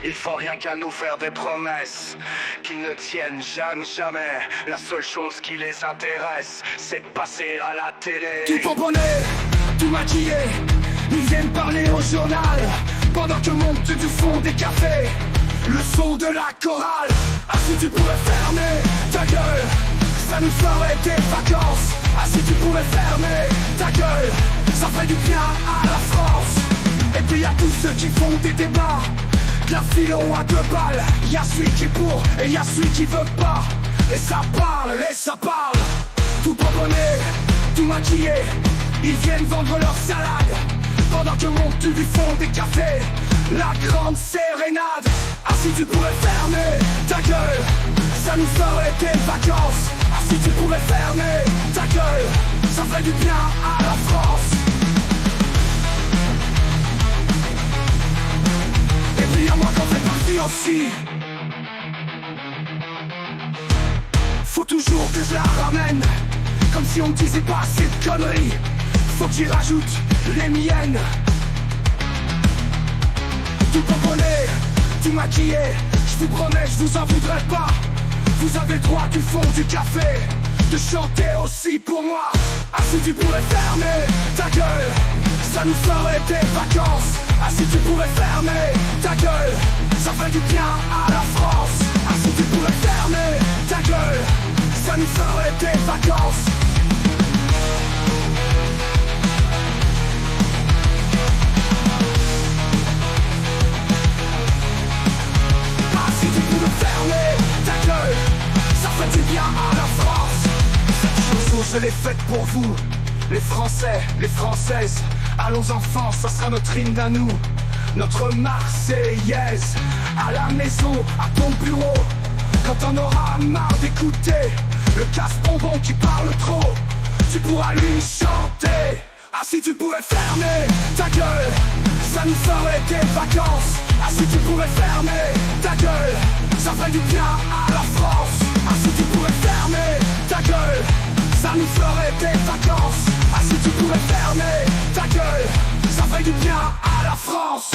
Il faut rien qu'à nous faire des promesses qui ne tiennent jamais, jamais. La seule chose qui les intéresse, c'est de passer à la télé. Tout pomponné, tout maquillé, ils viennent parler au journal pendant que monte du fond des cafés le son de la chorale. Ah, si tu pouvais fermer ta gueule, ça nous ferait des vacances. Ah, si tu pouvais fermer ta gueule, ça ferait du bien à la France. Et puis y'a tous ceux qui font des débats, de la philo à 2 balles. Y'a celui qui est pour et y'a celui qui veut pas. Et ça parle, tout pomponné, tout maquillé, ils viennent vendre leur salade pendant que monte du fond des cafés la grande sérénade. Ah, si tu pouvais fermer ta gueule, ça nous ferait des vacances. Ah, si tu pouvais fermer ta gueule, ça ferait du bien à la France. Et puis y'a moi qu'on fait partie aussi. Faut toujours que je la ramène, comme si on me disait pas assez de conneries. Faut que j'y rajoute les miennes. Tout pomponné, tout maquillé, je vous promets, je vous en voudrais pas. Vous avez le droit du fond du café de chanter aussi pour moi. Ah, si tu pouvais fermer ta gueule, ça nous ferait des vacances. Ah, si tu pouvais fermer ta gueule, ça ferait du bien à la France. Ah, si tu pouvais fermer ta gueule, ça nous ferait des vacances. Ah, si tu pouvais fermer ta gueule, ça ferait du bien à la France. Cette chanson je l'ai faite pour vous, les Français, les Françaises. Allons enfants, ça sera notre hymne à nous, notre Marseillaise. À la maison, à ton bureau, quand on aura marre d'écouter le casse-bonbon qui parle trop, tu pourras lui chanter. Ah, si tu pouvais fermer ta gueule, ça nous ferait des vacances. Ah, si tu pouvais fermer ta gueule, ça ferait du bien à la France. Ah, si tu pouvais fermer ta gueule, ça nous ferait des vacances. Ah, si tu pouvais fermer ta gueule, ça ferait du bien à la France.